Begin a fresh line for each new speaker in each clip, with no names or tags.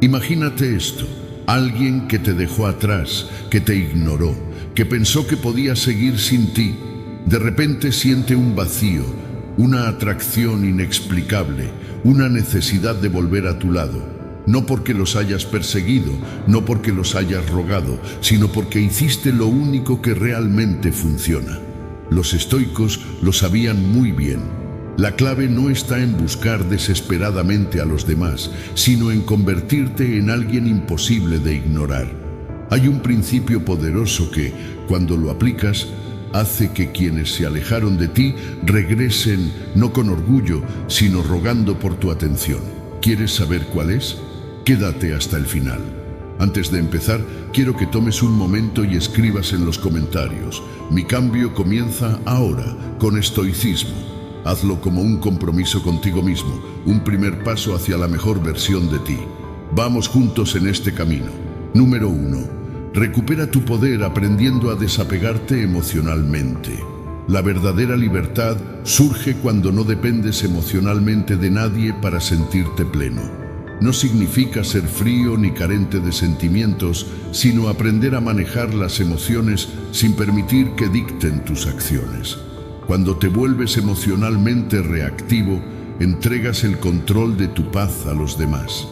Imagínate esto, alguien que te dejó atrás, que te ignoró, que pensó que podía seguir sin ti, de repente siente un vacío, una atracción inexplicable, una necesidad de volver a tu lado. No porque los hayas perseguido, no porque los hayas rogado, sino porque hiciste lo único que realmente funciona. Los estoicos lo sabían muy bien. La clave no está en buscar desesperadamente a los demás, sino en convertirte en alguien imposible de ignorar. Hay un principio poderoso que, cuando lo aplicas, hace que quienes se alejaron de ti regresen no con orgullo, sino rogando por tu atención. ¿Quieres saber cuál es? Quédate hasta el final. Antes de empezar, quiero que tomes un momento y escribas en los comentarios: mi cambio comienza ahora, con estoicismo. Hazlo como un compromiso contigo mismo, un primer paso hacia la mejor versión de ti. Vamos juntos en este camino. Número 1. Recupera tu poder aprendiendo a desapegarte emocionalmente. La verdadera libertad surge cuando no dependes emocionalmente de nadie para sentirte pleno. No significa ser frío ni carente de sentimientos, sino aprender a manejar las emociones sin permitir que dicten tus acciones. Cuando te vuelves emocionalmente reactivo, entregas el control de tu paz a los demás.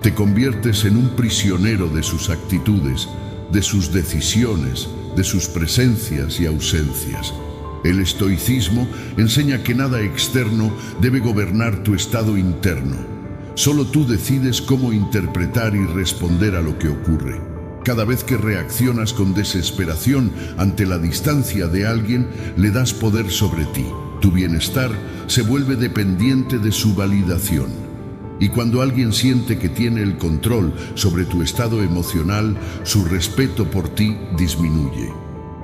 Te conviertes en un prisionero de sus actitudes, de sus decisiones, de sus presencias y ausencias. El estoicismo enseña que nada externo debe gobernar tu estado interno. Solo tú decides cómo interpretar y responder a lo que ocurre. Cada vez que reaccionas con desesperación ante la distancia de alguien, le das poder sobre ti. Tu bienestar se vuelve dependiente de su validación. Y cuando alguien siente que tiene el control sobre tu estado emocional, su respeto por ti disminuye.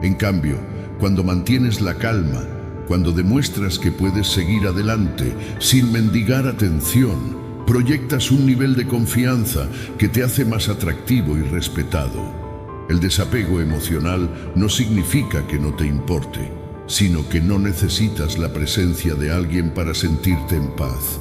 En cambio, cuando mantienes la calma, cuando demuestras que puedes seguir adelante sin mendigar atención, proyectas un nivel de confianza que te hace más atractivo y respetado. El desapego emocional no significa que no te importe, sino que no necesitas la presencia de alguien para sentirte en paz.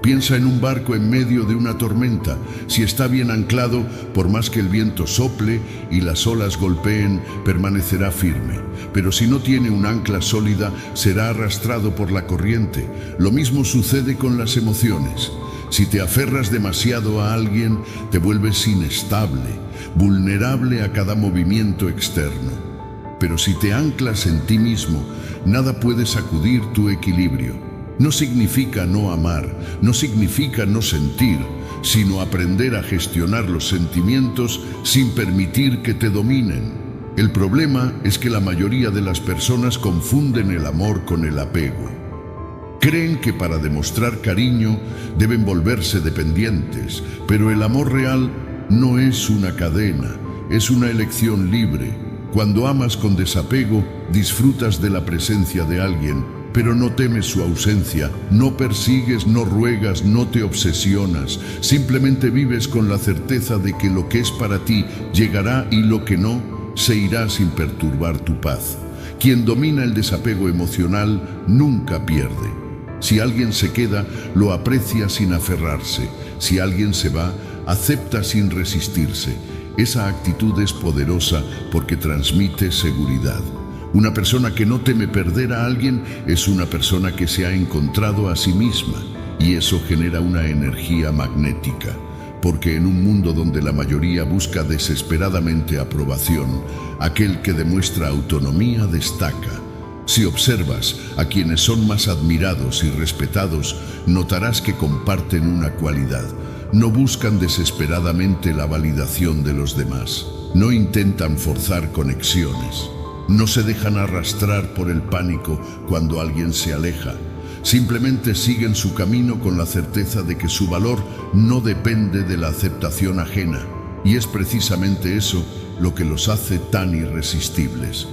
Piensa en un barco en medio de una tormenta. Si está bien anclado, por más que el viento sople y las olas golpeen, permanecerá firme. Pero si no tiene un ancla sólida, será arrastrado por la corriente. Lo mismo sucede con las emociones. Si te aferras demasiado a alguien, te vuelves inestable, vulnerable a cada movimiento externo. Pero si te anclas en ti mismo, nada puede sacudir tu equilibrio. No significa no amar, no significa no sentir, sino aprender a gestionar los sentimientos sin permitir que te dominen. El problema es que la mayoría de las personas confunden el amor con el apego. Creen que para demostrar cariño deben volverse dependientes, pero el amor real no es una cadena, es una elección libre. Cuando amas con desapego, disfrutas de la presencia de alguien, pero no temes su ausencia, no persigues, no ruegas, no te obsesionas, simplemente vives con la certeza de que lo que es para ti llegará y lo que no, se irá sin perturbar tu paz. Quien domina el desapego emocional nunca pierde. Si alguien se queda, lo aprecia sin aferrarse. Si alguien se va, acepta sin resistirse. Esa actitud es poderosa porque transmite seguridad. Una persona que no teme perder a alguien es una persona que se ha encontrado a sí misma, y eso genera una energía magnética. Porque en un mundo donde la mayoría busca desesperadamente aprobación, aquel que demuestra autonomía destaca. Si observas a quienes son más admirados y respetados, notarás que comparten una cualidad. No buscan desesperadamente la validación de los demás. No intentan forzar conexiones. No se dejan arrastrar por el pánico cuando alguien se aleja. Simplemente siguen su camino con la certeza de que su valor no depende de la aceptación ajena. Y es precisamente eso lo que los hace tan irresistibles.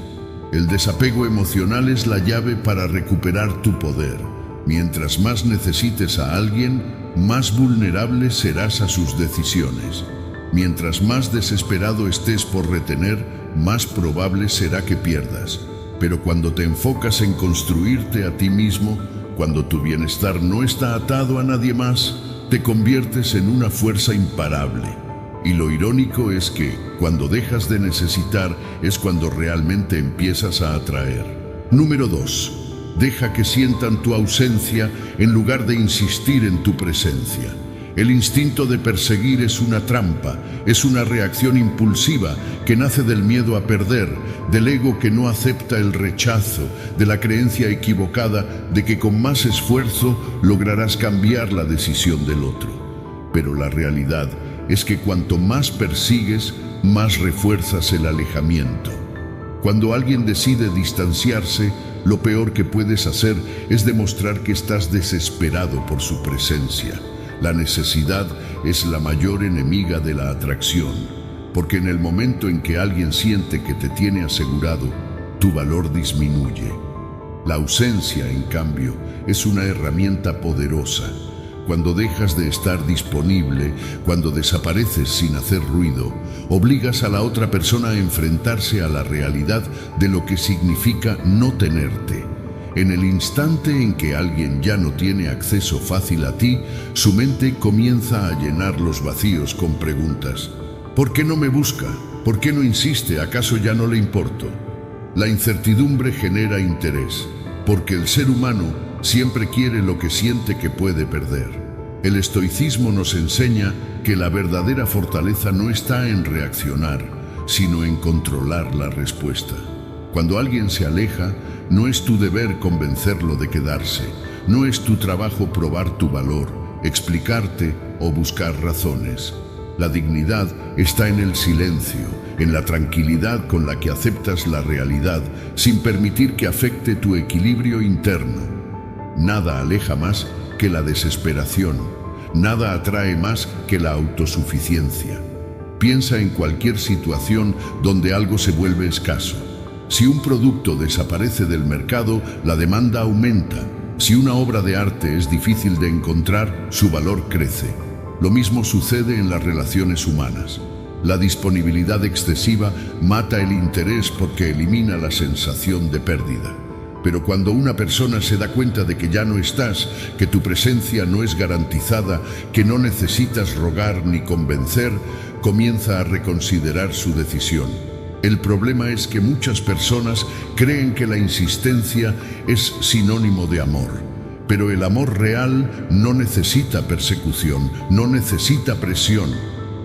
El desapego emocional es la llave para recuperar tu poder. Mientras más necesites a alguien, más vulnerable serás a sus decisiones. Mientras más desesperado estés por retener, más probable será que pierdas. Pero cuando te enfocas en construirte a ti mismo, cuando tu bienestar no está atado a nadie más, te conviertes en una fuerza imparable. Y lo irónico es que, cuando dejas de necesitar, es cuando realmente empiezas a atraer. Número 2. Deja que sientan tu ausencia en lugar de insistir en tu presencia. El instinto de perseguir es una trampa, es una reacción impulsiva que nace del miedo a perder, del ego que no acepta el rechazo, de la creencia equivocada de que con más esfuerzo lograrás cambiar la decisión del otro. Pero la realidad es que cuanto más persigues, más refuerzas el alejamiento. Cuando alguien decide distanciarse, lo peor que puedes hacer es demostrar que estás desesperado por su presencia. La necesidad es la mayor enemiga de la atracción, porque en el momento en que alguien siente que te tiene asegurado, tu valor disminuye. La ausencia, en cambio, es una herramienta poderosa. Cuando dejas de estar disponible, cuando desapareces sin hacer ruido, obligas a la otra persona a enfrentarse a la realidad de lo que significa no tenerte. En el instante en que alguien ya no tiene acceso fácil a ti, su mente comienza a llenar los vacíos con preguntas. ¿Por qué no me busca? ¿Por qué no insiste? ¿Acaso ya no le importo? La incertidumbre genera interés, porque el ser humano siempre quiere lo que siente que puede perder. El estoicismo nos enseña que la verdadera fortaleza no está en reaccionar, sino en controlar la respuesta. Cuando alguien se aleja, no es tu deber convencerlo de quedarse, no es tu trabajo probar tu valor, explicarte o buscar razones. La dignidad está en el silencio, en la tranquilidad con la que aceptas la realidad, sin permitir que afecte tu equilibrio interno. Nada aleja más que la desesperación, nada atrae más que la autosuficiencia. Piensa en cualquier situación donde algo se vuelve escaso. Si un producto desaparece del mercado, la demanda aumenta. Si una obra de arte es difícil de encontrar, su valor crece. Lo mismo sucede en las relaciones humanas. La disponibilidad excesiva mata el interés porque elimina la sensación de pérdida. Pero cuando una persona se da cuenta de que ya no estás, que tu presencia no es garantizada, que no necesitas rogar ni convencer, comienza a reconsiderar su decisión. El problema es que muchas personas creen que la insistencia es sinónimo de amor. Pero el amor real no necesita persecución, no necesita presión.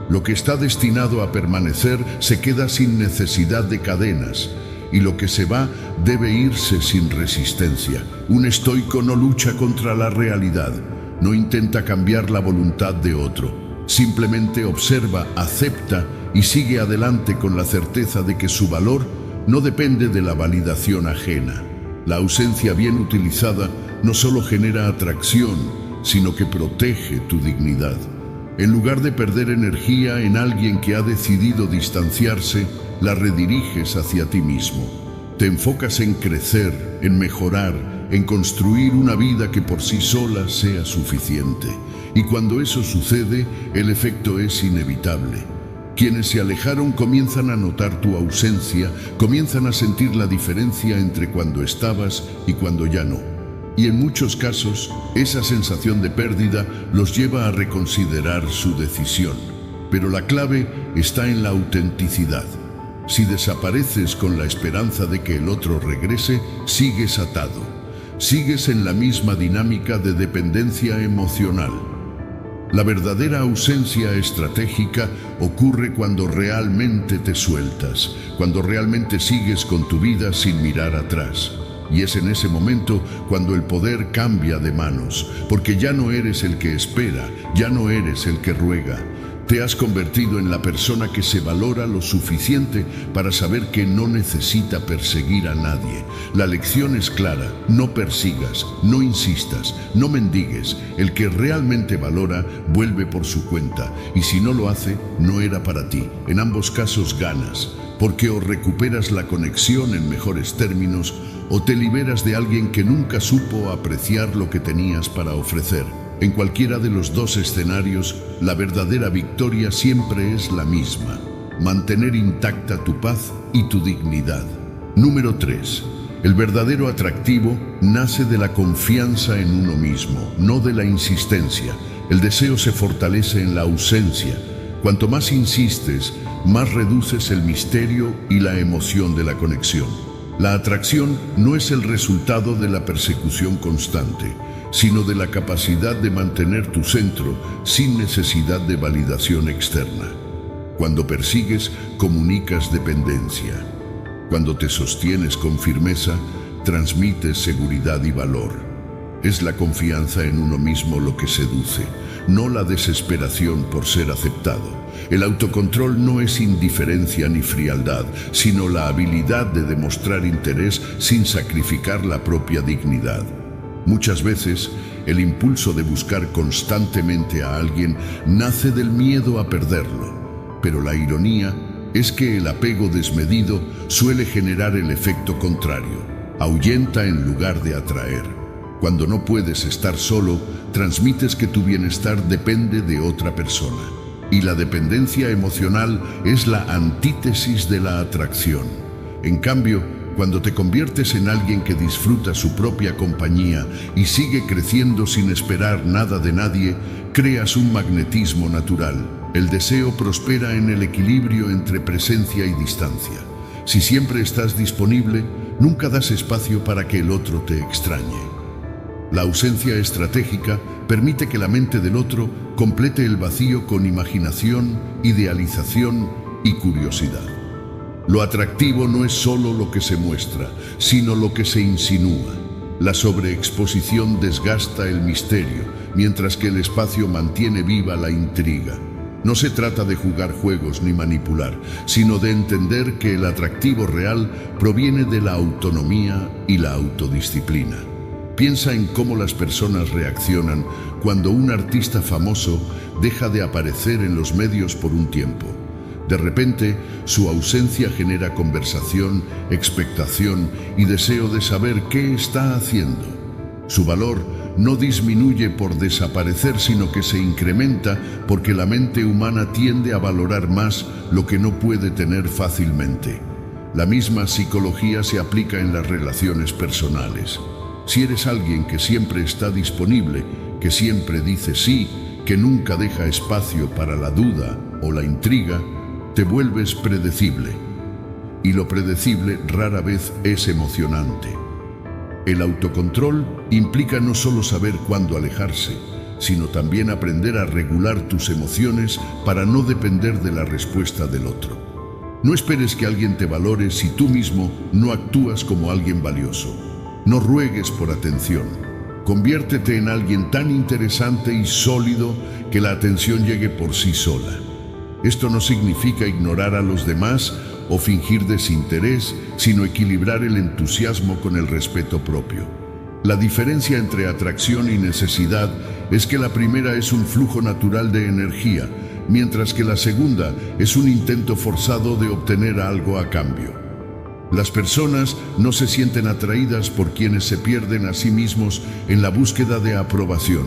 Lo que está destinado a permanecer se queda sin necesidad de cadenas, y lo que se va debe irse sin resistencia. Un estoico no lucha contra la realidad, no intenta cambiar la voluntad de otro. Simplemente observa, acepta y sigue adelante con la certeza de que su valor no depende de la validación ajena. La ausencia bien utilizada no solo genera atracción, sino que protege tu dignidad. En lugar de perder energía en alguien que ha decidido distanciarse, la rediriges hacia ti mismo. Te enfocas en crecer, en mejorar, en construir una vida que por sí sola sea suficiente. Y cuando eso sucede, el efecto es inevitable. Quienes se alejaron comienzan a notar tu ausencia, comienzan a sentir la diferencia entre cuando estabas y cuando ya no. Y en muchos casos, esa sensación de pérdida los lleva a reconsiderar su decisión. Pero la clave está en la autenticidad. Si desapareces con la esperanza de que el otro regrese, sigues atado. Sigues en la misma dinámica de dependencia emocional. La verdadera ausencia estratégica ocurre cuando realmente te sueltas, cuando realmente sigues con tu vida sin mirar atrás. Y es en ese momento cuando el poder cambia de manos, porque ya no eres el que espera, ya no eres el que ruega. Te has convertido en la persona que se valora lo suficiente para saber que no necesita perseguir a nadie. La lección es clara: no persigas, no insistas, no mendigues. El que realmente valora vuelve por su cuenta, y si no lo hace, no era para ti. En ambos casos ganas, porque o recuperas la conexión en mejores términos, o te liberas de alguien que nunca supo apreciar lo que tenías para ofrecer. En cualquiera de los dos escenarios, la verdadera victoria siempre es la misma: mantener intacta tu paz y tu dignidad. Número 3. El verdadero atractivo nace de la confianza en uno mismo, no de la insistencia. El deseo se fortalece en la ausencia. Cuanto más insistes, más reduces el misterio y la emoción de la conexión. La atracción no es el resultado de la persecución constante, sino de la capacidad de mantener tu centro sin necesidad de validación externa. Cuando persigues, comunicas dependencia. Cuando te sostienes con firmeza, transmites seguridad y valor. Es la confianza en uno mismo lo que seduce, no la desesperación por ser aceptado. El autocontrol no es indiferencia ni frialdad, sino la habilidad de demostrar interés sin sacrificar la propia dignidad. Muchas veces, el impulso de buscar constantemente a alguien nace del miedo a perderlo, pero la ironía es que el apego desmedido suele generar el efecto contrario, ahuyenta en lugar de atraer. Cuando no puedes estar solo, transmites que tu bienestar depende de otra persona. Y la dependencia emocional es la antítesis de la atracción. En cambio, cuando te conviertes en alguien que disfruta su propia compañía y sigue creciendo sin esperar nada de nadie, creas un magnetismo natural. El deseo prospera en el equilibrio entre presencia y distancia. Si siempre estás disponible, nunca das espacio para que el otro te extrañe. La ausencia estratégica permite que la mente del otro complete el vacío con imaginación, idealización y curiosidad. Lo atractivo no es solo lo que se muestra, sino lo que se insinúa. La sobreexposición desgasta el misterio, mientras que el espacio mantiene viva la intriga. No se trata de jugar juegos ni manipular, sino de entender que el atractivo real proviene de la autonomía y la autodisciplina. Piensa en cómo las personas reaccionan cuando un artista famoso deja de aparecer en los medios por un tiempo. De repente, su ausencia genera conversación, expectación y deseo de saber qué está haciendo. Su valor no disminuye por desaparecer, sino que se incrementa porque la mente humana tiende a valorar más lo que no puede tener fácilmente. La misma psicología se aplica en las relaciones personales. Si eres alguien que siempre está disponible, que siempre dice sí, que nunca deja espacio para la duda o la intriga, te vuelves predecible. Y lo predecible rara vez es emocionante. El autocontrol implica no solo saber cuándo alejarse, sino también aprender a regular tus emociones para no depender de la respuesta del otro. No esperes que alguien te valore si tú mismo no actúas como alguien valioso. No ruegues por atención. Conviértete en alguien tan interesante y sólido que la atención llegue por sí sola. Esto no significa ignorar a los demás o fingir desinterés, sino equilibrar el entusiasmo con el respeto propio. La diferencia entre atracción y necesidad es que la primera es un flujo natural de energía, mientras que la segunda es un intento forzado de obtener algo a cambio. Las personas no se sienten atraídas por quienes se pierden a sí mismos en la búsqueda de aprobación.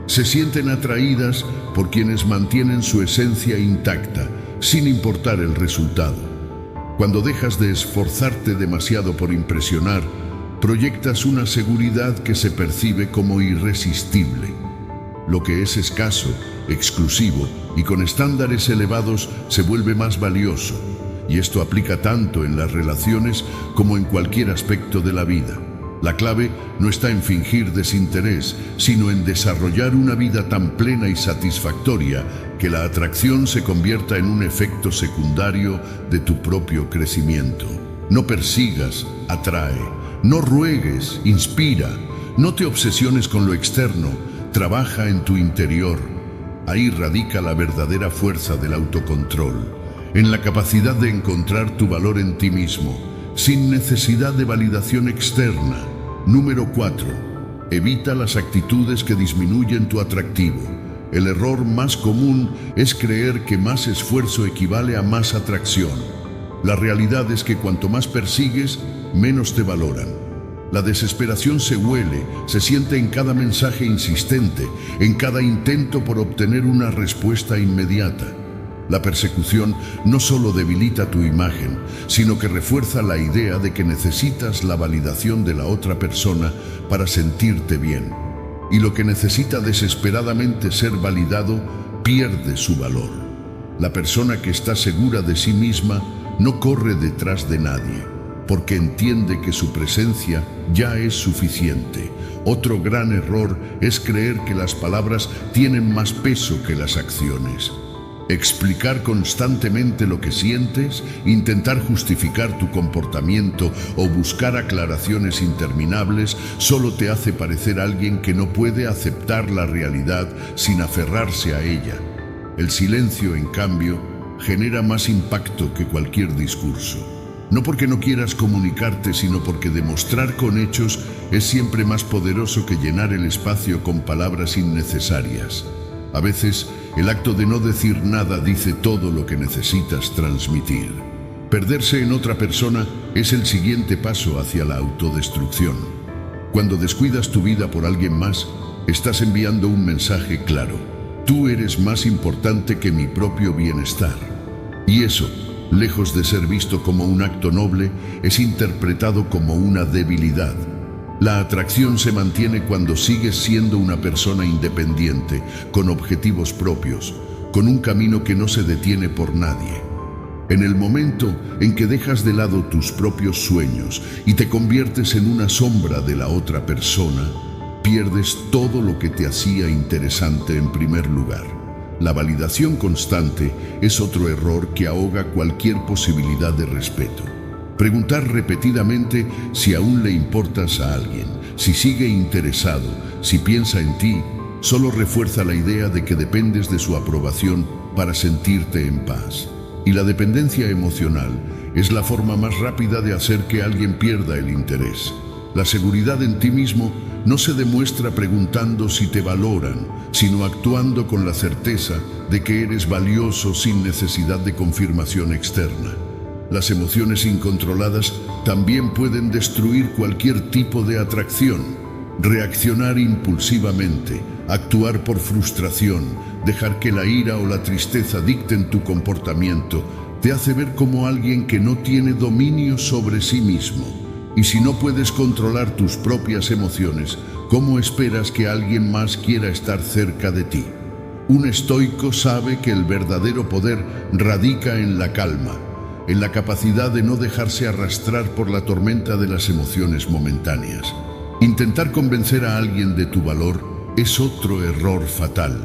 Se sienten atraídas por quienes mantienen su esencia intacta, sin importar el resultado. Cuando dejas de esforzarte demasiado por impresionar, proyectas una seguridad que se percibe como irresistible. Lo que es escaso, exclusivo y con estándares elevados se vuelve más valioso. Y esto aplica tanto en las relaciones como en cualquier aspecto de la vida. La clave no está en fingir desinterés, sino en desarrollar una vida tan plena y satisfactoria que la atracción se convierta en un efecto secundario de tu propio crecimiento. No persigas, atrae. No ruegues, inspira. No te obsesiones con lo externo, trabaja en tu interior. Ahí radica la verdadera fuerza del autocontrol, en la capacidad de encontrar tu valor en ti mismo, sin necesidad de validación externa. Número 4. Evita las actitudes que disminuyen tu atractivo. El error más común es creer que más esfuerzo equivale a más atracción. La realidad es que cuanto más persigues, menos te valoran. La desesperación se huele, se siente en cada mensaje insistente, en cada intento por obtener una respuesta inmediata. La persecución no solo debilita tu imagen, sino que refuerza la idea de que necesitas la validación de la otra persona para sentirte bien. y lo que necesita desesperadamente ser validado pierde su valor. La persona que está segura de sí misma no corre detrás de nadie, porque entiende que su presencia ya es suficiente. Otro gran error es creer que las palabras tienen más peso que las acciones. Explicar constantemente lo que sientes, intentar justificar tu comportamiento o buscar aclaraciones interminables solo te hace parecer alguien que no puede aceptar la realidad sin aferrarse a ella. El silencio, en cambio, genera más impacto que cualquier discurso. No porque no quieras comunicarte, sino porque demostrar con hechos es siempre más poderoso que llenar el espacio con palabras innecesarias. A veces, el acto de no decir nada dice todo lo que necesitas transmitir. Perderse en otra persona es el siguiente paso hacia la autodestrucción. Cuando descuidas tu vida por alguien más, estás enviando un mensaje claro. Tú eres más importante que mi propio bienestar. Y eso, lejos de ser visto como un acto noble, es interpretado como una debilidad. La atracción se mantiene cuando sigues siendo una persona independiente, con objetivos propios, con un camino que no se detiene por nadie. En el momento en que dejas de lado tus propios sueños y te conviertes en una sombra de la otra persona, pierdes todo lo que te hacía interesante en primer lugar. La validación constante es otro error que ahoga cualquier posibilidad de respeto. Preguntar repetidamente si aún le importas a alguien, si sigue interesado, si piensa en ti, solo refuerza la idea de que dependes de su aprobación para sentirte en paz. Y la dependencia emocional es la forma más rápida de hacer que alguien pierda el interés. La seguridad en ti mismo no se demuestra preguntando si te valoran, sino actuando con la certeza de que eres valioso sin necesidad de confirmación externa. Las emociones incontroladas también pueden destruir cualquier tipo de atracción. Reaccionar impulsivamente, actuar por frustración, dejar que la ira o la tristeza dicten tu comportamiento, te hace ver como alguien que no tiene dominio sobre sí mismo. Y si no puedes controlar tus propias emociones, ¿cómo esperas que alguien más quiera estar cerca de ti? Un estoico sabe que el verdadero poder radica en la calma, en la capacidad de no dejarse arrastrar por la tormenta de las emociones momentáneas. Intentar convencer a alguien de tu valor es otro error fatal.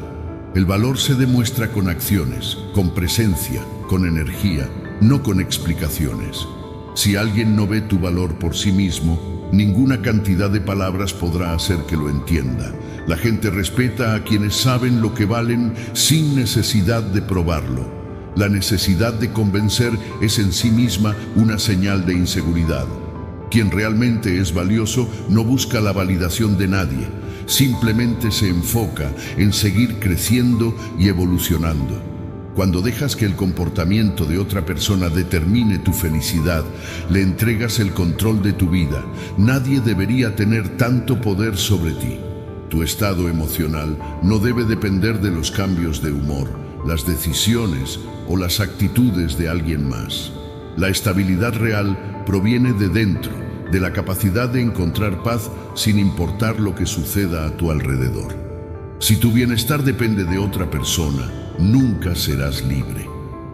El valor se demuestra con acciones, con presencia, con energía, no con explicaciones. Si alguien no ve tu valor por sí mismo, ninguna cantidad de palabras podrá hacer que lo entienda. La gente respeta a quienes saben lo que valen sin necesidad de probarlo. La necesidad de convencer es en sí misma una señal de inseguridad. Quien realmente es valioso no busca la validación de nadie, simplemente se enfoca en seguir creciendo y evolucionando. Cuando dejas que el comportamiento de otra persona determine tu felicidad, le entregas el control de tu vida. Nadie debería tener tanto poder sobre ti. Tu estado emocional no debe depender de los cambios de humor, las decisiones o las actitudes de alguien más. La estabilidad real proviene de dentro, de la capacidad de encontrar paz sin importar lo que suceda a tu alrededor. Si tu bienestar depende de otra persona, nunca serás libre.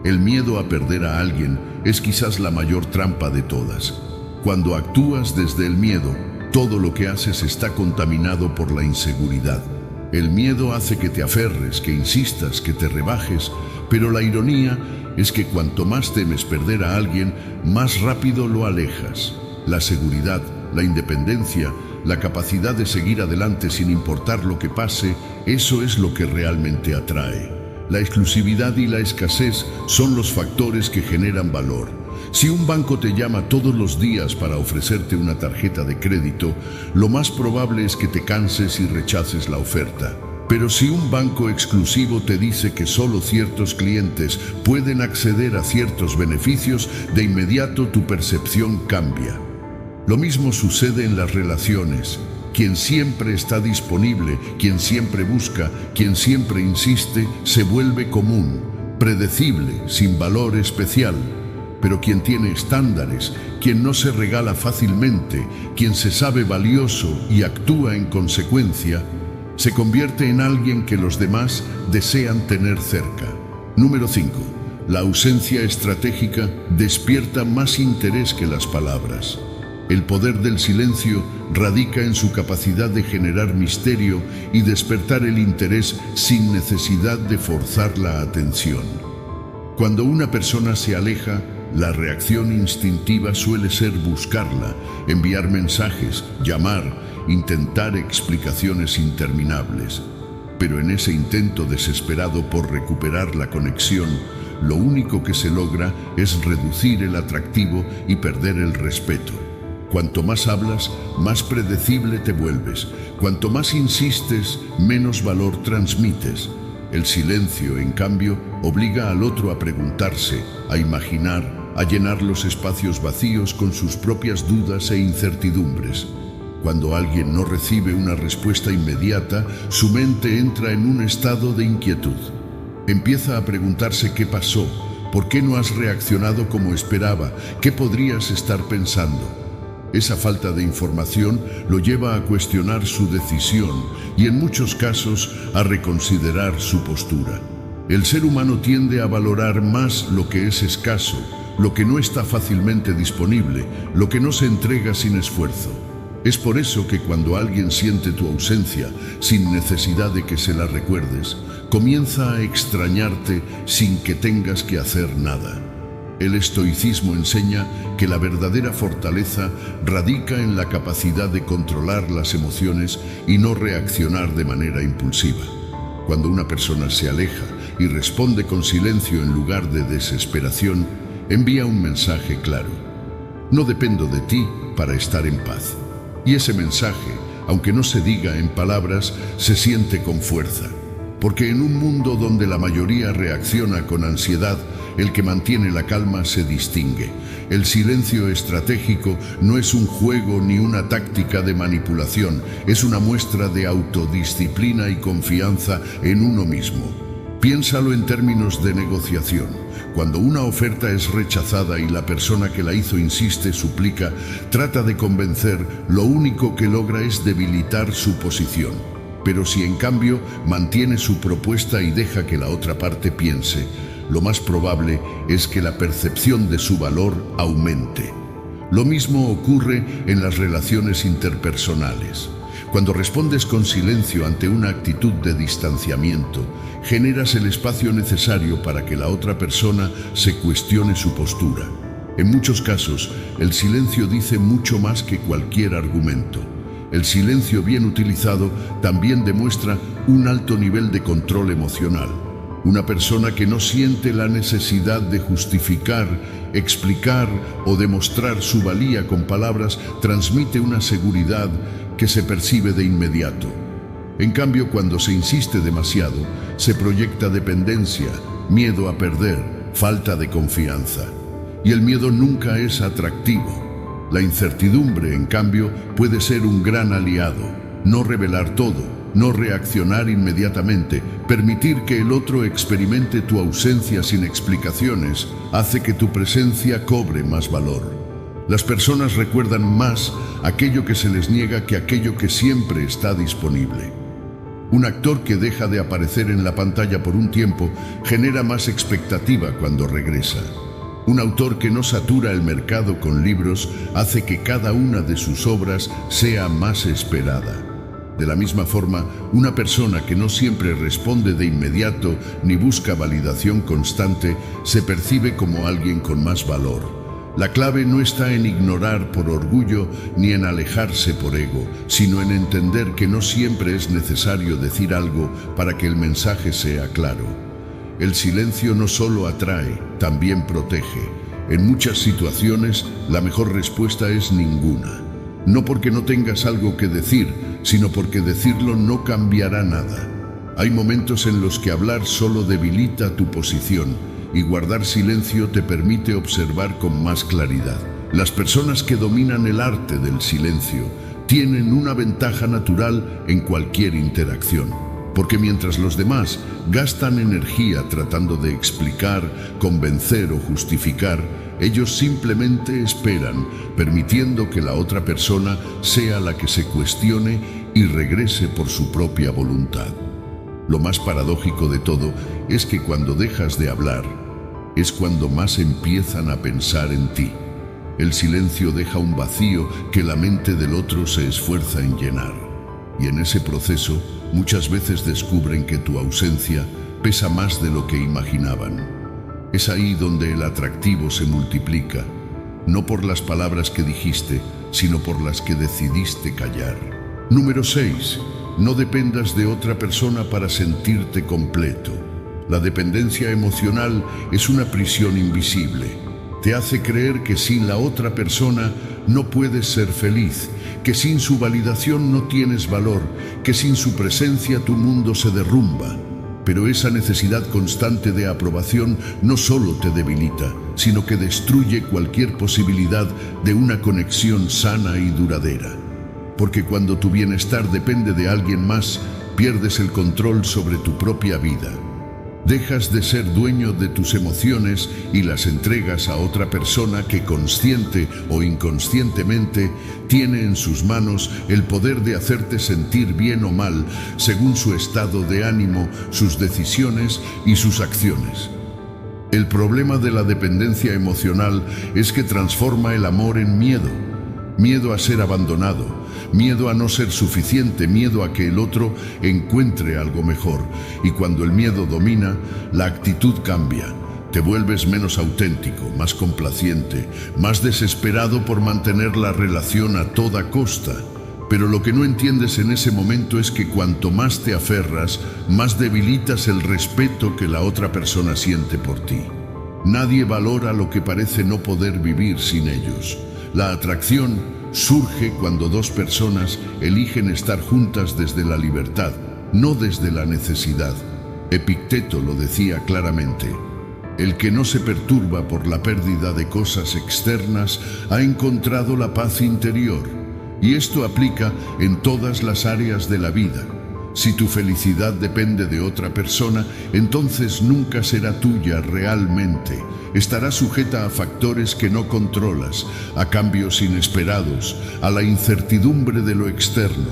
El miedo a perder a alguien es quizás la mayor trampa de todas. Cuando actúas desde el miedo, todo lo que haces está contaminado por la inseguridad. El miedo hace que te aferres, que insistas, que te rebajes, pero la ironía es que cuanto más temes perder a alguien, más rápido lo alejas. La seguridad, la independencia, la capacidad de seguir adelante sin importar lo que pase, eso es lo que realmente atrae. La exclusividad y la escasez son los factores que generan valor. Si un banco te llama todos los días para ofrecerte una tarjeta de crédito, lo más probable es que te canses y rechaces la oferta. Pero si un banco exclusivo te dice que solo ciertos clientes pueden acceder a ciertos beneficios, de inmediato tu percepción cambia. Lo mismo sucede en las relaciones. Quien siempre está disponible, quien siempre busca, quien siempre insiste, se vuelve común, predecible, sin valor especial. Pero quien tiene estándares, quien no se regala fácilmente, quien se sabe valioso y actúa en consecuencia, Se convierte en alguien que los demás desean tener cerca. Número 5. La ausencia estratégica despierta más interés que las palabras. El poder del silencio radica en su capacidad de generar misterio y despertar el interés sin necesidad de forzar la atención. Cuando una persona se aleja, la reacción instintiva suele ser buscarla, enviar mensajes, llamar, intentar explicaciones interminables. Pero en ese intento desesperado por recuperar la conexión, lo único que se logra es reducir el atractivo y perder el respeto. Cuanto más hablas, más predecible te vuelves. Cuanto más insistes, menos valor transmites. El silencio, en cambio, obliga al otro a preguntarse, a imaginar, a llenar los espacios vacíos con sus propias dudas e incertidumbres. Cuando alguien no recibe una respuesta inmediata, su mente entra en un estado de inquietud. Empieza a preguntarse qué pasó, por qué no has reaccionado como esperaba, qué podrías estar pensando. Esa falta de información lo lleva a cuestionar su decisión y en muchos casos a reconsiderar su postura. El ser humano tiende a valorar más lo que es escaso, lo que no está fácilmente disponible, lo que no se entrega sin esfuerzo. Es por eso que cuando alguien siente tu ausencia, sin necesidad de que se la recuerdes, comienza a extrañarte sin que tengas que hacer nada. El estoicismo enseña que la verdadera fortaleza radica en la capacidad de controlar las emociones y no reaccionar de manera impulsiva. Cuando una persona se aleja y responde con silencio en lugar de desesperación, envía un mensaje claro: no dependo de ti para estar en paz. Y ese mensaje, aunque no se diga en palabras, se siente con fuerza. Porque en un mundo donde la mayoría reacciona con ansiedad, el que mantiene la calma se distingue. El silencio estratégico no es un juego ni una táctica de manipulación, es una muestra de autodisciplina y confianza en uno mismo. Piénsalo en términos de negociación. Cuando una oferta es rechazada y la persona que la hizo insiste, suplica, trata de convencer, lo único que logra es debilitar su posición. Pero si en cambio mantiene su propuesta y deja que la otra parte piense, lo más probable es que la percepción de su valor aumente. Lo mismo ocurre en las relaciones interpersonales. Cuando respondes con silencio ante una actitud de distanciamiento, generas el espacio necesario para que la otra persona se cuestione su postura. En muchos casos, el silencio dice mucho más que cualquier argumento. El silencio bien utilizado también demuestra un alto nivel de control emocional. Una persona que no siente la necesidad de justificar, explicar o demostrar su valía con palabras transmite una seguridad que se percibe de inmediato. En cambio, cuando se insiste demasiado, se proyecta dependencia, miedo a perder, falta de confianza. Y el miedo nunca es atractivo. La incertidumbre, en cambio, puede ser un gran aliado. No revelar todo, no reaccionar inmediatamente, permitir que el otro experimente tu ausencia sin explicaciones, hace que tu presencia cobre más valor. Las personas recuerdan más aquello que se les niega que aquello que siempre está disponible. Un actor que deja de aparecer en la pantalla por un tiempo genera más expectativa cuando regresa. Un autor que no satura el mercado con libros hace que cada una de sus obras sea más esperada. De la misma forma, una persona que no siempre responde de inmediato ni busca validación constante se percibe como alguien con más valor. La clave no está en ignorar por orgullo ni en alejarse por ego, sino en entender que no siempre es necesario decir algo para que el mensaje sea claro. El silencio no solo atrae, también protege. En muchas situaciones, la mejor respuesta es ninguna. No porque no tengas algo que decir, sino porque decirlo no cambiará nada. Hay momentos en los que hablar solo debilita tu posición y guardar silencio te permite observar con más claridad. Las personas que dominan el arte del silencio tienen una ventaja natural en cualquier interacción, porque mientras los demás gastan energía tratando de explicar, convencer o justificar, ellos simplemente esperan, permitiendo que la otra persona sea la que se cuestione y regrese por su propia voluntad. Lo más paradójico de todo es que cuando dejas de hablar, es cuando más empiezan a pensar en ti. El silencio deja un vacío que la mente del otro se esfuerza en llenar. Y en ese proceso, muchas veces descubren que tu ausencia pesa más de lo que imaginaban. Es ahí donde el atractivo se multiplica, no por las palabras que dijiste, sino por las que decidiste callar. Número 6. No dependas de otra persona para sentirte completo. La dependencia emocional es una prisión invisible. Te hace creer que sin la otra persona no puedes ser feliz, que sin su validación no tienes valor, que sin su presencia tu mundo se derrumba. Pero esa necesidad constante de aprobación no solo te debilita, sino que destruye cualquier posibilidad de una conexión sana y duradera. Porque cuando tu bienestar depende de alguien más, pierdes el control sobre tu propia vida. Dejas de ser dueño de tus emociones y las entregas a otra persona que consciente o inconscientemente tiene en sus manos el poder de hacerte sentir bien o mal según su estado de ánimo, sus decisiones y sus acciones. El problema de la dependencia emocional es que transforma el amor en miedo. Miedo a ser abandonado, miedo a no ser suficiente, miedo a que el otro encuentre algo mejor. Y cuando el miedo domina, la actitud cambia. Te vuelves menos auténtico, más complaciente, más desesperado por mantener la relación a toda costa. Pero lo que no entiendes en ese momento es que cuanto más te aferras, más debilitas el respeto que la otra persona siente por ti. Nadie valora lo que parece no poder vivir sin ellos. La atracción surge cuando dos personas eligen estar juntas desde la libertad, no desde la necesidad. Epicteto lo decía claramente: el que no se perturba por la pérdida de cosas externas ha encontrado la paz interior. Y esto aplica en todas las áreas de la vida. Si tu felicidad depende de otra persona, entonces nunca será tuya realmente. Estará sujeta a factores que no controlas, a cambios inesperados, a la incertidumbre de lo externo.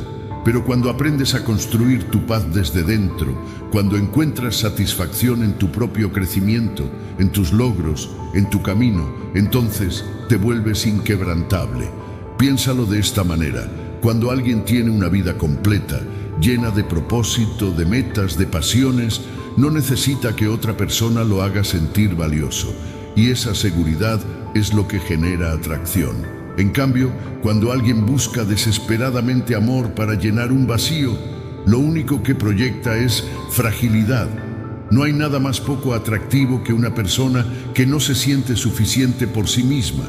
Pero cuando aprendes a construir tu paz desde dentro, cuando encuentras satisfacción en tu propio crecimiento, en tus logros, en tu camino, entonces te vuelves inquebrantable. Piénsalo de esta manera: cuando alguien tiene una vida completa, llena de propósito, de metas, de pasiones, no necesita que otra persona lo haga sentir valioso. Y esa seguridad es lo que genera atracción. En cambio, cuando alguien busca desesperadamente amor para llenar un vacío, lo único que proyecta es fragilidad. No hay nada más poco atractivo que una persona que no se siente suficiente por sí misma.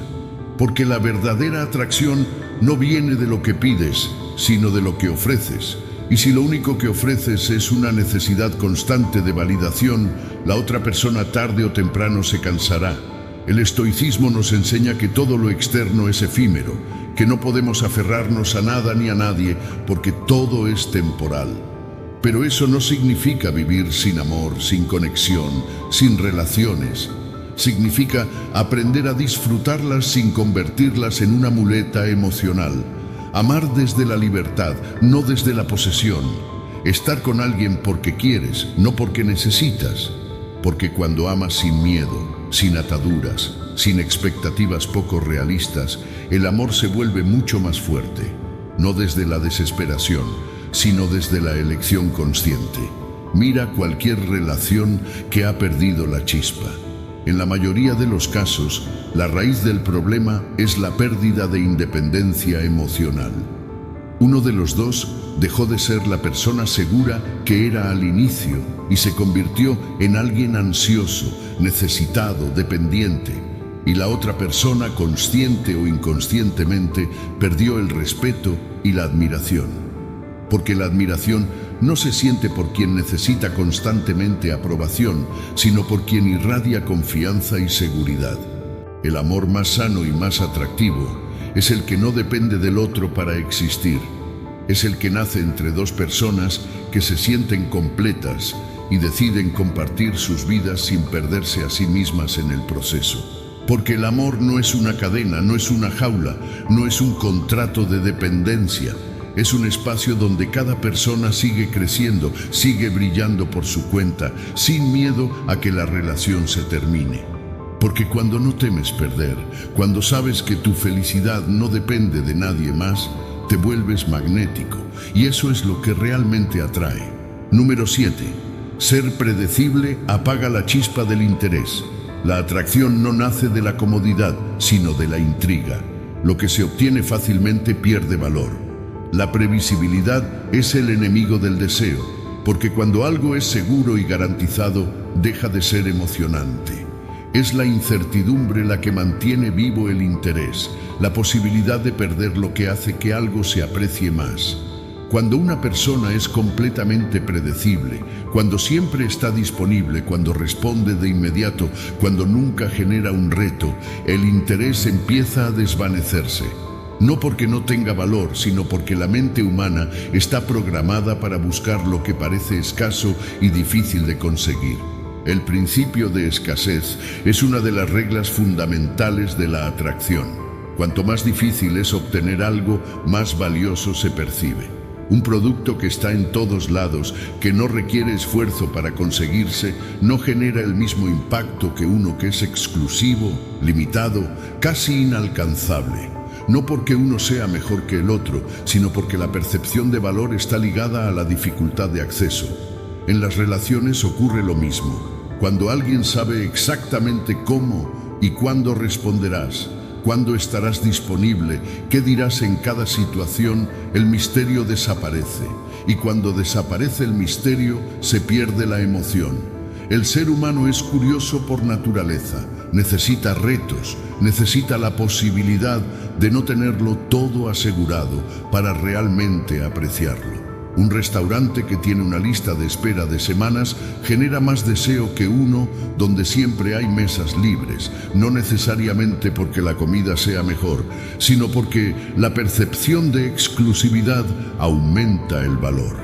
Porque la verdadera atracción no viene de lo que pides, sino de lo que ofreces. Y si lo único que ofreces es una necesidad constante de validación, la otra persona tarde o temprano se cansará. El estoicismo nos enseña que todo lo externo es efímero, que no podemos aferrarnos a nada ni a nadie, porque todo es temporal. Pero eso no significa vivir sin amor, sin conexión, sin relaciones. Significa aprender a disfrutarlas sin convertirlas en una muleta emocional. Amar desde la libertad, no desde la posesión. Estar con alguien porque quieres, no porque necesitas. Porque cuando amas sin miedo, sin ataduras, sin expectativas poco realistas, el amor se vuelve mucho más fuerte. No desde la desesperación, sino desde la elección consciente. Mira cualquier relación que ha perdido la chispa. En la mayoría de los casos, la raíz del problema es la pérdida de independencia emocional. Uno de los dos dejó de ser la persona segura que era al inicio y se convirtió en alguien ansioso, necesitado, dependiente. Y la otra persona, consciente o inconscientemente, perdió el respeto y la admiración. Porque la admiración no se siente por quien necesita constantemente aprobación, sino por quien irradia confianza y seguridad. El amor más sano y más atractivo es el que no depende del otro para existir. Es el que nace entre dos personas que se sienten completas y deciden compartir sus vidas sin perderse a sí mismas en el proceso. Porque el amor no es una cadena, no es una jaula, no es un contrato de dependencia. Es un espacio donde cada persona sigue creciendo, sigue brillando por su cuenta, sin miedo a que la relación se termine. Porque cuando no temes perder, cuando sabes que tu felicidad no depende de nadie más, te vuelves magnético, y eso es lo que realmente atrae. Número 7. Ser predecible apaga la chispa del interés. La atracción no nace de la comodidad, sino de la intriga. Lo que se obtiene fácilmente pierde valor. La previsibilidad es el enemigo del deseo, porque cuando algo es seguro y garantizado, deja de ser emocionante. Es la incertidumbre la que mantiene vivo el interés, la posibilidad de perder lo que hace que algo se aprecie más. Cuando una persona es completamente predecible, cuando siempre está disponible, cuando responde de inmediato, cuando nunca genera un reto, el interés empieza a desvanecerse. No porque no tenga valor, sino porque la mente humana está programada para buscar lo que parece escaso y difícil de conseguir. El principio de escasez es una de las reglas fundamentales de la atracción. Cuanto más difícil es obtener algo, más valioso se percibe. Un producto que está en todos lados, que no requiere esfuerzo para conseguirse, no genera el mismo impacto que uno que es exclusivo, limitado, casi inalcanzable. No porque uno sea mejor que el otro, sino porque la percepción de valor está ligada a la dificultad de acceso. En las relaciones ocurre lo mismo. Cuando alguien sabe exactamente cómo y cuándo responderás, cuándo estarás disponible, qué dirás en cada situación, el misterio desaparece. Y cuando desaparece el misterio, se pierde la emoción. El ser humano es curioso por naturaleza, necesita retos, necesita la posibilidad de no tenerlo todo asegurado para realmente apreciarlo. Un restaurante que tiene una lista de espera de semanas genera más deseo que uno donde siempre hay mesas libres, no necesariamente porque la comida sea mejor, sino porque la percepción de exclusividad aumenta el valor.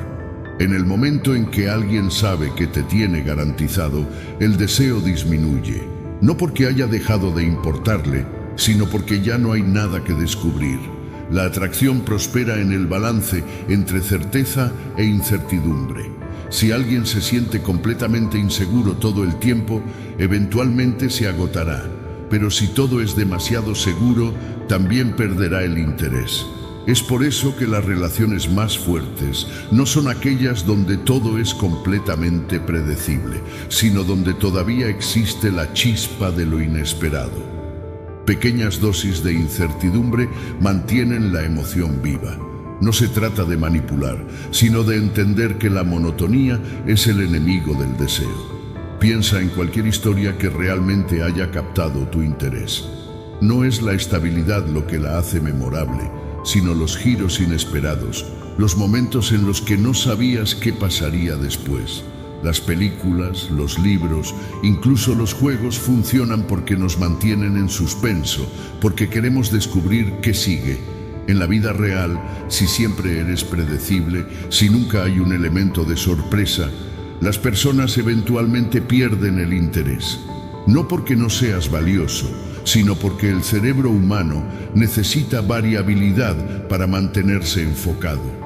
En el momento en que alguien sabe que te tiene garantizado, el deseo disminuye, no porque haya dejado de importarle, sino porque ya no hay nada que descubrir. La atracción prospera en el balance entre certeza e incertidumbre. Si alguien se siente completamente inseguro todo el tiempo, eventualmente se agotará. Pero si todo es demasiado seguro, también perderá el interés. Es por eso que las relaciones más fuertes no son aquellas donde todo es completamente predecible, sino donde todavía existe la chispa de lo inesperado. Pequeñas dosis de incertidumbre mantienen la emoción viva. No se trata de manipular, sino de entender que la monotonía es el enemigo del deseo. Piensa en cualquier historia que realmente haya captado tu interés. No es la estabilidad lo que la hace memorable, sino los giros inesperados, los momentos en los que no sabías qué pasaría después. Las películas, los libros, incluso los juegos funcionan porque nos mantienen en suspenso, porque queremos descubrir qué sigue. En la vida real, si siempre eres predecible, si nunca hay un elemento de sorpresa, las personas eventualmente pierden el interés. No porque no seas valioso, sino porque el cerebro humano necesita variabilidad para mantenerse enfocado.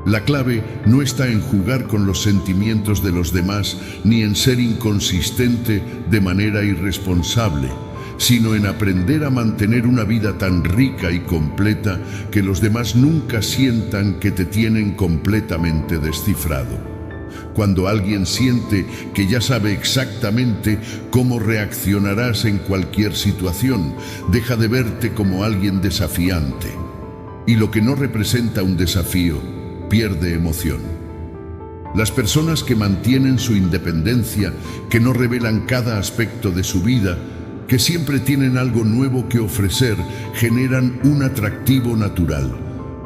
La clave no está en jugar con los sentimientos de los demás ni en ser inconsistente de manera irresponsable, sino en aprender a mantener una vida tan rica y completa que los demás nunca sientan que te tienen completamente descifrado. Cuando alguien siente que ya sabe exactamente cómo reaccionarás en cualquier situación, deja de verte como alguien desafiante. Y lo que no representa un desafío, pierde emoción. Las personas que mantienen su independencia, que no revelan cada aspecto de su vida, que siempre tienen algo nuevo que ofrecer, generan un atractivo natural,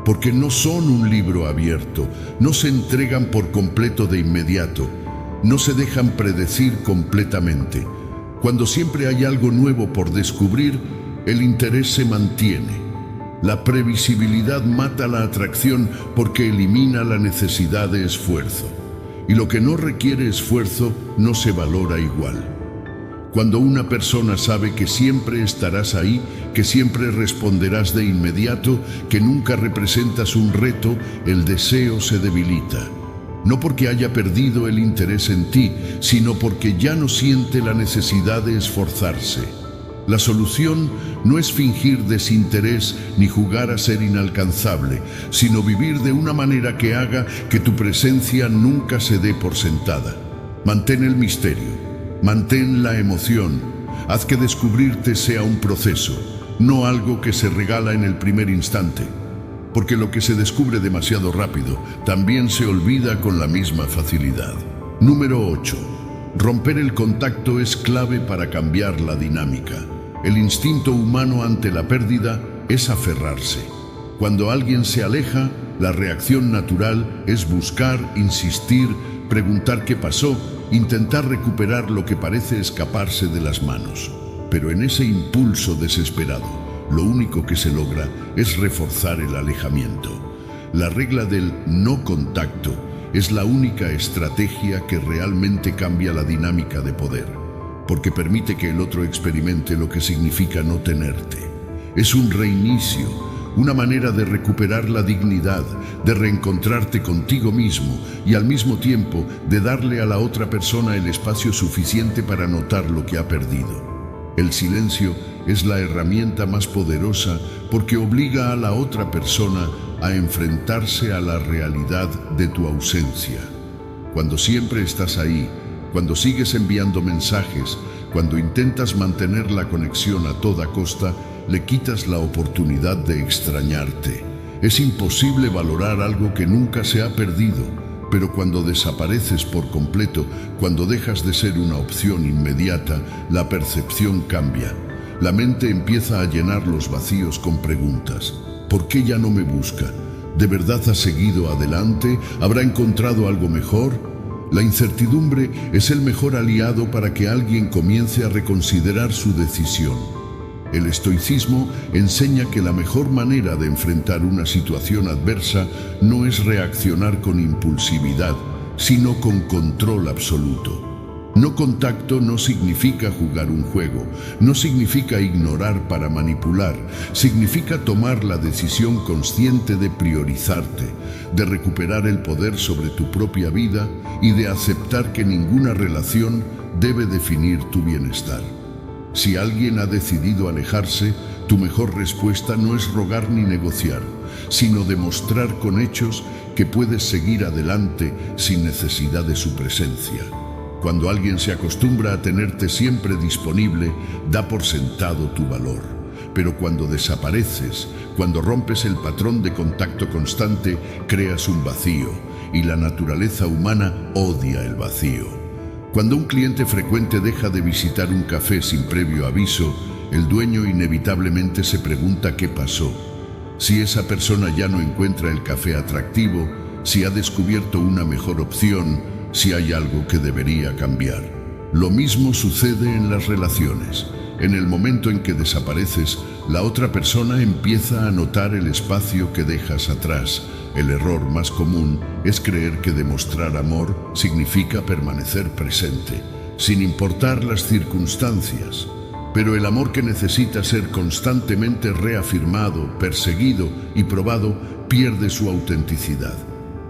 porque no son un libro abierto, no se entregan por completo de inmediato, no se dejan predecir completamente. Cuando siempre hay algo nuevo por descubrir, el interés se mantiene. La previsibilidad mata la atracción porque elimina la necesidad de esfuerzo. Y lo que no requiere esfuerzo no se valora igual. Cuando una persona sabe que siempre estarás ahí, que siempre responderás de inmediato, que nunca representas un reto, el deseo se debilita. No porque haya perdido el interés en ti, sino porque ya no siente la necesidad de esforzarse. La solución no es fingir desinterés ni jugar a ser inalcanzable, sino vivir de una manera que haga que tu presencia nunca se dé por sentada. Mantén el misterio, mantén la emoción, haz que descubrirte sea un proceso, no algo que se regala en el primer instante. Porque lo que se descubre demasiado rápido también se olvida con la misma facilidad. Número 8. Romper el contacto es clave para cambiar la dinámica. El instinto humano ante la pérdida es aferrarse. Cuando alguien se aleja, la reacción natural es buscar, insistir, preguntar qué pasó, intentar recuperar lo que parece escaparse de las manos. Pero en ese impulso desesperado, lo único que se logra es reforzar el alejamiento. La regla del no contacto es la única estrategia que realmente cambia la dinámica de poder, porque permite que el otro experimente lo que significa no tenerte. Es un reinicio, una manera de recuperar la dignidad, de reencontrarte contigo mismo y al mismo tiempo de darle a la otra persona el espacio suficiente para notar lo que ha perdido. El silencio es la herramienta más poderosa porque obliga a la otra persona a enfrentarse a la realidad de tu ausencia. Cuando siempre estás ahí, cuando sigues enviando mensajes, cuando intentas mantener la conexión a toda costa, le quitas la oportunidad de extrañarte. Es imposible valorar algo que nunca se ha perdido. Pero cuando desapareces por completo, cuando dejas de ser una opción inmediata, la percepción cambia. La mente empieza a llenar los vacíos con preguntas. ¿Por qué ya no me busca? ¿De verdad ha seguido adelante? ¿Habrá encontrado algo mejor? La incertidumbre es el mejor aliado para que alguien comience a reconsiderar su decisión. El estoicismo enseña que la mejor manera de enfrentar una situación adversa no es reaccionar con impulsividad, sino con control absoluto. No contacto no significa jugar un juego, no significa ignorar para manipular, significa tomar la decisión consciente de priorizarte, de recuperar el poder sobre tu propia vida y de aceptar que ninguna relación debe definir tu bienestar. Si alguien ha decidido alejarse, tu mejor respuesta no es rogar ni negociar, sino demostrar con hechos que puedes seguir adelante sin necesidad de su presencia. Cuando alguien se acostumbra a tenerte siempre disponible, da por sentado tu valor. Pero cuando desapareces, cuando rompes el patrón de contacto constante, creas un vacío, y la naturaleza humana odia el vacío. Cuando un cliente frecuente deja de visitar un café sin previo aviso, el dueño inevitablemente se pregunta qué pasó. Si esa persona ya no encuentra el café atractivo, si ha descubierto una mejor opción, si hay algo que debería cambiar. Lo mismo sucede en las relaciones. En el momento en que desapareces, la otra persona empieza a notar el espacio que dejas atrás. El error más común es creer que demostrar amor significa permanecer presente, sin importar las circunstancias. Pero el amor que necesita ser constantemente reafirmado, perseguido y probado pierde su autenticidad.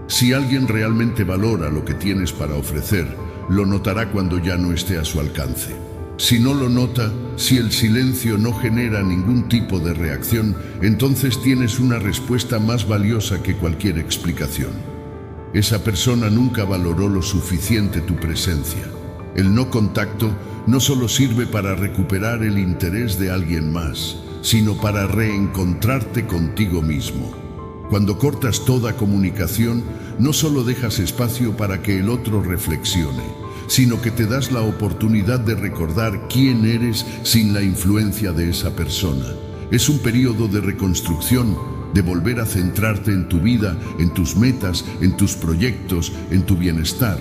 Si alguien realmente valora lo que tienes para ofrecer, lo notará cuando ya no esté a su alcance. Si no lo nota, si el silencio no genera ningún tipo de reacción, entonces tienes una respuesta más valiosa que cualquier explicación. Esa persona nunca valoró lo suficiente tu presencia. El no contacto no solo sirve para recuperar el interés de alguien más, sino para reencontrarte contigo mismo. Cuando cortas toda comunicación, no solo dejas espacio para que el otro reflexione, sino que te das la oportunidad de recordar quién eres sin la influencia de esa persona. Es un periodo de reconstrucción, de volver a centrarte en tu vida, en tus metas, en tus proyectos, en tu bienestar.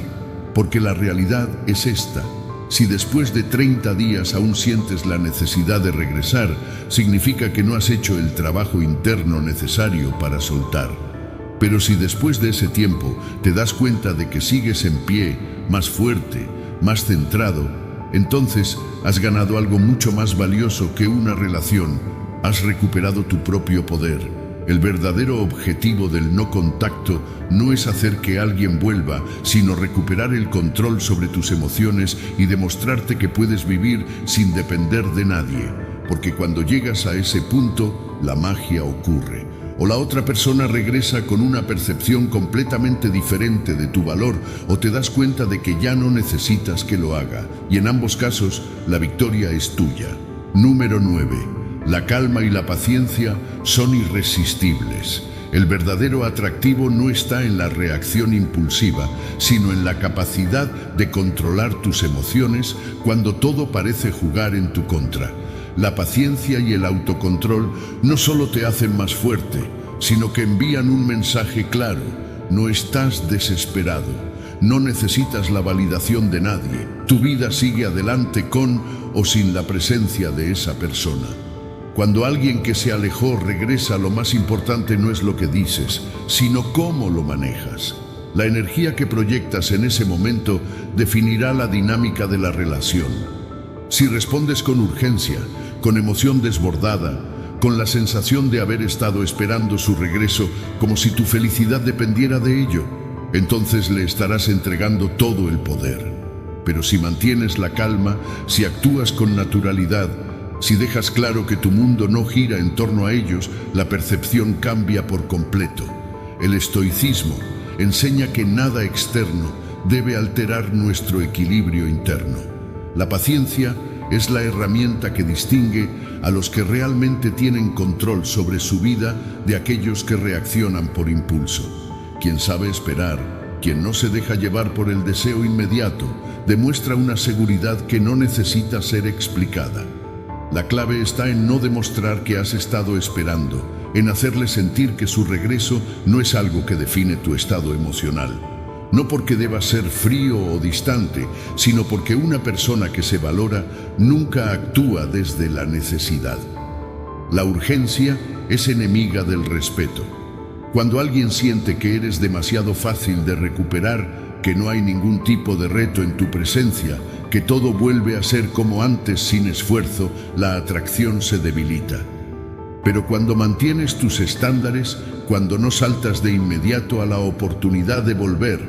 Porque la realidad es esta. Si después de 30 días aún sientes la necesidad de regresar, significa que no has hecho el trabajo interno necesario para soltar. Pero si después de ese tiempo te das cuenta de que sigues en pie, más fuerte, más centrado, entonces has ganado algo mucho más valioso que una relación. Has recuperado tu propio poder. El verdadero objetivo del no contacto no es hacer que alguien vuelva, sino recuperar el control sobre tus emociones y demostrarte que puedes vivir sin depender de nadie. Porque cuando llegas a ese punto, la magia ocurre. O la otra persona regresa con una percepción completamente diferente de tu valor, o te das cuenta de que ya no necesitas que lo haga. Y en ambos casos, la victoria es tuya. Número 9. La calma y la paciencia son irresistibles. El verdadero atractivo no está en la reacción impulsiva, sino en la capacidad de controlar tus emociones cuando todo parece jugar en tu contra. La paciencia y el autocontrol no solo te hacen más fuerte, sino que envían un mensaje claro. No estás desesperado, no necesitas la validación de nadie. Tu vida sigue adelante con o sin la presencia de esa persona. Cuando alguien que se alejó regresa, lo más importante no es lo que dices, sino cómo lo manejas. La energía que proyectas en ese momento definirá la dinámica de la relación. Si respondes con urgencia, con emoción desbordada, con la sensación de haber estado esperando su regreso como si tu felicidad dependiera de ello, entonces le estarás entregando todo el poder. Pero si mantienes la calma, si actúas con naturalidad, si dejas claro que tu mundo no gira en torno a ellos, la percepción cambia por completo. El estoicismo enseña que nada externo debe alterar nuestro equilibrio interno. La paciencia es la herramienta que distingue a los que realmente tienen control sobre su vida de aquellos que reaccionan por impulso. Quien sabe esperar, quien no se deja llevar por el deseo inmediato, demuestra una seguridad que no necesita ser explicada. La clave está en no demostrar que has estado esperando, en hacerle sentir que su regreso no es algo que define tu estado emocional. No porque debas ser frío o distante, sino porque una persona que se valora nunca actúa desde la necesidad. La urgencia es enemiga del respeto. Cuando alguien siente que eres demasiado fácil de recuperar, que no hay ningún tipo de reto en tu presencia, que todo vuelve a ser como antes sin esfuerzo, la atracción se debilita. Pero cuando mantienes tus estándares, cuando no saltas de inmediato a la oportunidad de volver,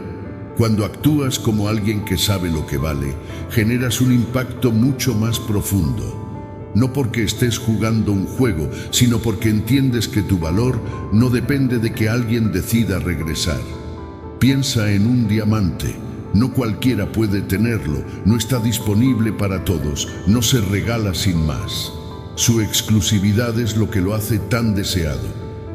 cuando actúas como alguien que sabe lo que vale, generas un impacto mucho más profundo. No porque estés jugando un juego, sino porque entiendes que tu valor no depende de que alguien decida regresar. Piensa en un diamante. No cualquiera puede tenerlo, no está disponible para todos, no se regala sin más. Su exclusividad es lo que lo hace tan deseado.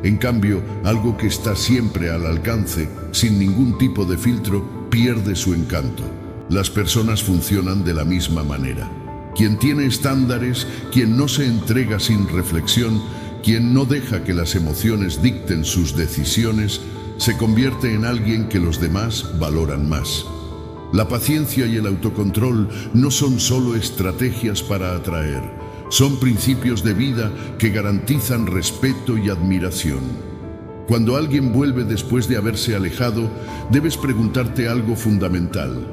En cambio, algo que está siempre al alcance, sin ningún tipo de filtro, pierde su encanto. Las personas funcionan de la misma manera. Quien tiene estándares, quien no se entrega sin reflexión, quien no deja que las emociones dicten sus decisiones, se convierte en alguien que los demás valoran más. La paciencia y el autocontrol no son solo estrategias para atraer, son principios de vida que garantizan respeto y admiración. Cuando alguien vuelve después de haberse alejado, debes preguntarte algo fundamental.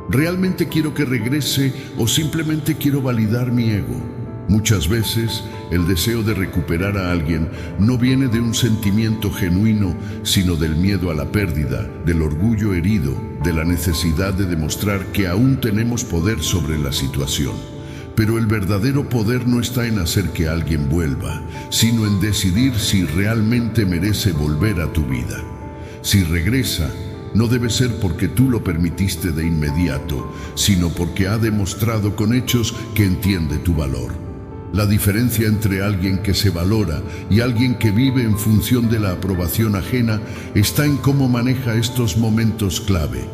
¿Realmente quiero que regrese o simplemente quiero validar mi ego? Muchas veces, el deseo de recuperar a alguien no viene de un sentimiento genuino, sino del miedo a la pérdida, del orgullo herido, de la necesidad de demostrar que aún tenemos poder sobre la situación. Pero el verdadero poder no está en hacer que alguien vuelva, sino en decidir si realmente merece volver a tu vida. Si regresa, no debe ser porque tú lo permitiste de inmediato, sino porque ha demostrado con hechos que entiende tu valor. La diferencia entre alguien que se valora y alguien que vive en función de la aprobación ajena está en cómo maneja estos momentos clave.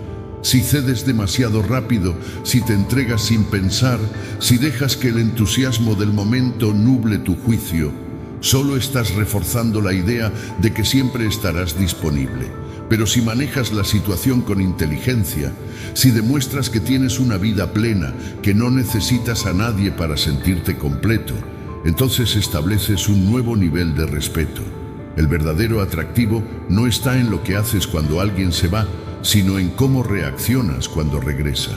Si cedes demasiado rápido, si te entregas sin pensar, si dejas que el entusiasmo del momento nuble tu juicio, solo estás reforzando la idea de que siempre estarás disponible. Pero si manejas la situación con inteligencia, si demuestras que tienes una vida plena, que no necesitas a nadie para sentirte completo, entonces estableces un nuevo nivel de respeto. El verdadero atractivo no está en lo que haces cuando alguien se va, sino en cómo reaccionas cuando regresa.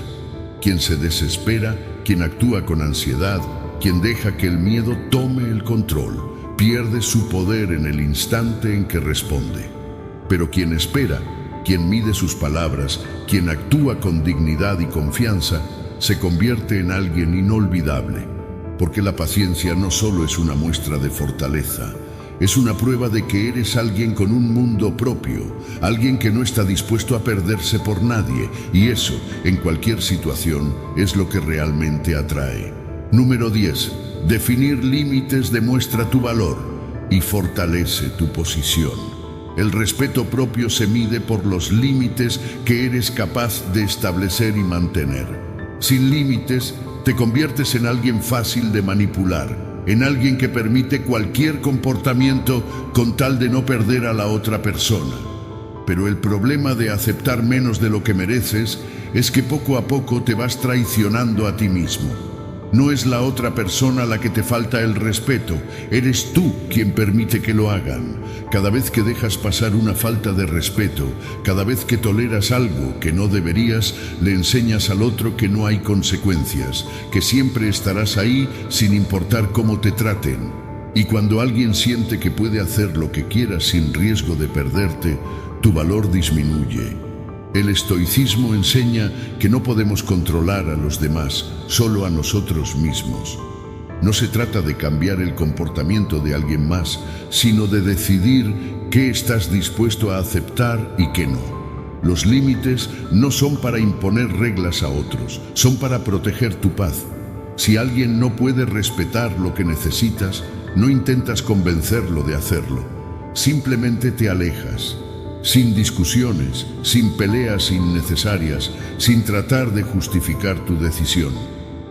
Quien se desespera quien actúa con ansiedad, quien deja que el miedo tome el control, pierde su poder en el instante en que responde. Pero quien espera, quien mide sus palabras, quien actúa con dignidad y confianza, se convierte en alguien inolvidable, porque la paciencia no solo es una muestra de fortaleza, es una prueba de que eres alguien con un mundo propio, alguien que no está dispuesto a perderse por nadie, y eso, en cualquier situación, es lo que realmente atrae. Número 10. Definir límites demuestra tu valor y fortalece tu posición. El respeto propio se mide por los límites que eres capaz de establecer y mantener. Sin límites, te conviertes en alguien fácil de manipular, en alguien que permite cualquier comportamiento con tal de no perder a la otra persona. Pero el problema de aceptar menos de lo que mereces es que poco a poco te vas traicionando a ti mismo. No es la otra persona la que te falta el respeto, eres tú quien permite que lo hagan. Cada vez que dejas pasar una falta de respeto, cada vez que toleras algo que no deberías, le enseñas al otro que no hay consecuencias, que siempre estarás ahí sin importar cómo te traten. Y cuando alguien siente que puede hacer lo que quiera sin riesgo de perderte, tu valor disminuye. El estoicismo enseña que no podemos controlar a los demás, solo a nosotros mismos. No se trata de cambiar el comportamiento de alguien más, sino de decidir qué estás dispuesto a aceptar y qué no. Los límites no son para imponer reglas a otros, son para proteger tu paz. Si alguien no puede respetar lo que necesitas, no intentas convencerlo de hacerlo. Simplemente te alejas. Sin discusiones, sin peleas innecesarias, sin tratar de justificar tu decisión.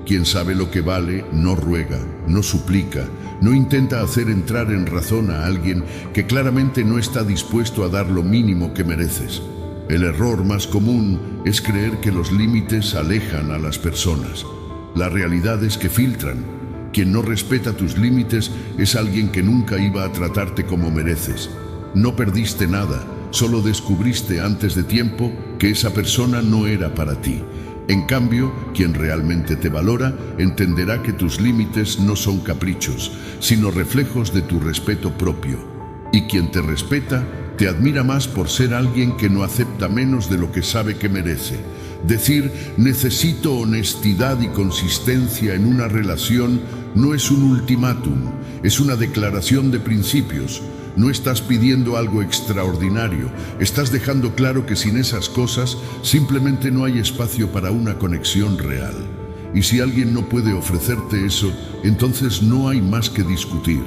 Quien sabe lo que vale no ruega, no suplica, no intenta hacer entrar en razón a alguien que claramente no está dispuesto a dar lo mínimo que mereces. El error más común es creer que los límites alejan a las personas. La realidad es que filtran. Quien no respeta tus límites es alguien que nunca iba a tratarte como mereces. No perdiste nada. Solo descubriste antes de tiempo que esa persona no era para ti. En cambio, quien realmente te valora entenderá que tus límites no son caprichos, sino reflejos de tu respeto propio. Y quien te respeta, te admira más por ser alguien que no acepta menos de lo que sabe que merece. Decir necesito honestidad y consistencia en una relación no es un ultimátum, es una declaración de principios. No estás pidiendo algo extraordinario, estás dejando claro que sin esas cosas simplemente no hay espacio para una conexión real. Y si alguien no puede ofrecerte eso, entonces no hay más que discutir.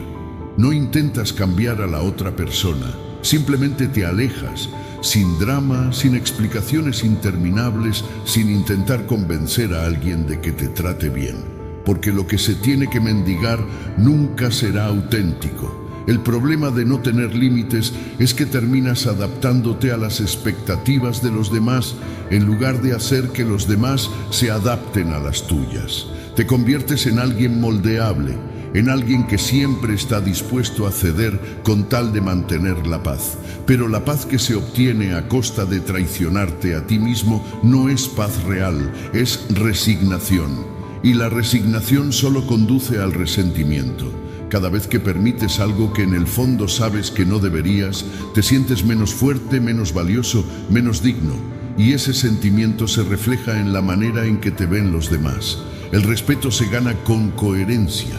No intentas cambiar a la otra persona, simplemente te alejas, sin drama, sin explicaciones interminables, sin intentar convencer a alguien de que te trate bien. Porque lo que se tiene que mendigar nunca será auténtico. El problema de no tener límites es que terminas adaptándote a las expectativas de los demás en lugar de hacer que los demás se adapten a las tuyas. Te conviertes en alguien moldeable, en alguien que siempre está dispuesto a ceder con tal de mantener la paz. Pero la paz que se obtiene a costa de traicionarte a ti mismo no es paz real, es resignación. Y la resignación solo conduce al resentimiento. Cada vez que permites algo que en el fondo sabes que no deberías, te sientes menos fuerte, menos valioso, menos digno. Y ese sentimiento se refleja en la manera en que te ven los demás. El respeto se gana con coherencia.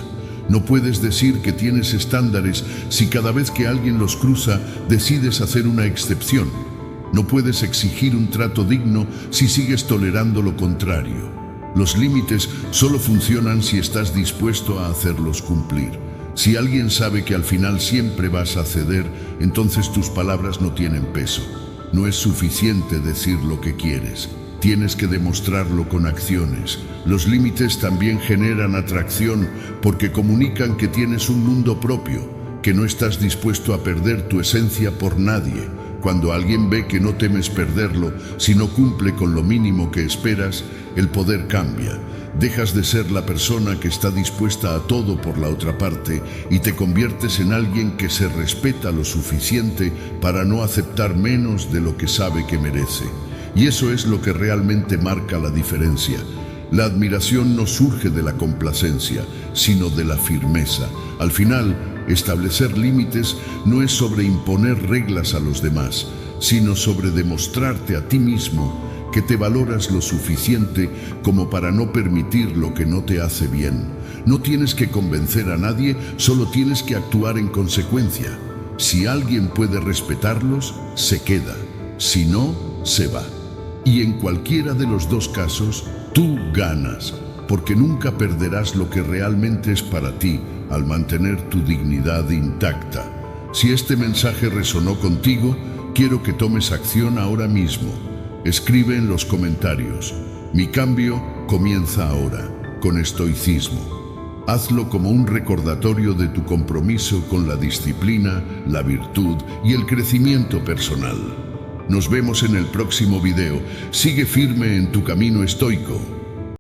No puedes decir que tienes estándares si cada vez que alguien los cruza decides hacer una excepción. No puedes exigir un trato digno si sigues tolerando lo contrario. Los límites solo funcionan si estás dispuesto a hacerlos cumplir. Si alguien sabe que al final siempre vas a ceder, entonces tus palabras no tienen peso. No es suficiente decir lo que quieres. Tienes que demostrarlo con acciones. Los límites también generan atracción porque comunican que tienes un mundo propio, que no estás dispuesto a perder tu esencia por nadie. Cuando alguien ve que no temes perderlo, si no cumple con lo mínimo que esperas, el poder cambia. Dejas de ser la persona que está dispuesta a todo por la otra parte y te conviertes en alguien que se respeta lo suficiente para no aceptar menos de lo que sabe que merece. Y eso es lo que realmente marca la diferencia. La admiración no surge de la complacencia, sino de la firmeza. Al final, establecer límites no es sobre imponer reglas a los demás, sino sobre demostrarte a ti mismo que te valoras lo suficiente como para no permitir lo que no te hace bien. No tienes que convencer a nadie, solo tienes que actuar en consecuencia. Si alguien puede respetarlos, se queda. Si no, se va. Y en cualquiera de los dos casos, tú ganas, porque nunca perderás lo que realmente es para ti al mantener tu dignidad intacta. Si este mensaje resonó contigo, quiero que tomes acción ahora mismo. Escribe en los comentarios: mi cambio comienza ahora, con estoicismo. Hazlo como un recordatorio de tu compromiso con la disciplina, la virtud y el crecimiento personal. Nos vemos en el próximo video. Sigue firme en tu camino estoico.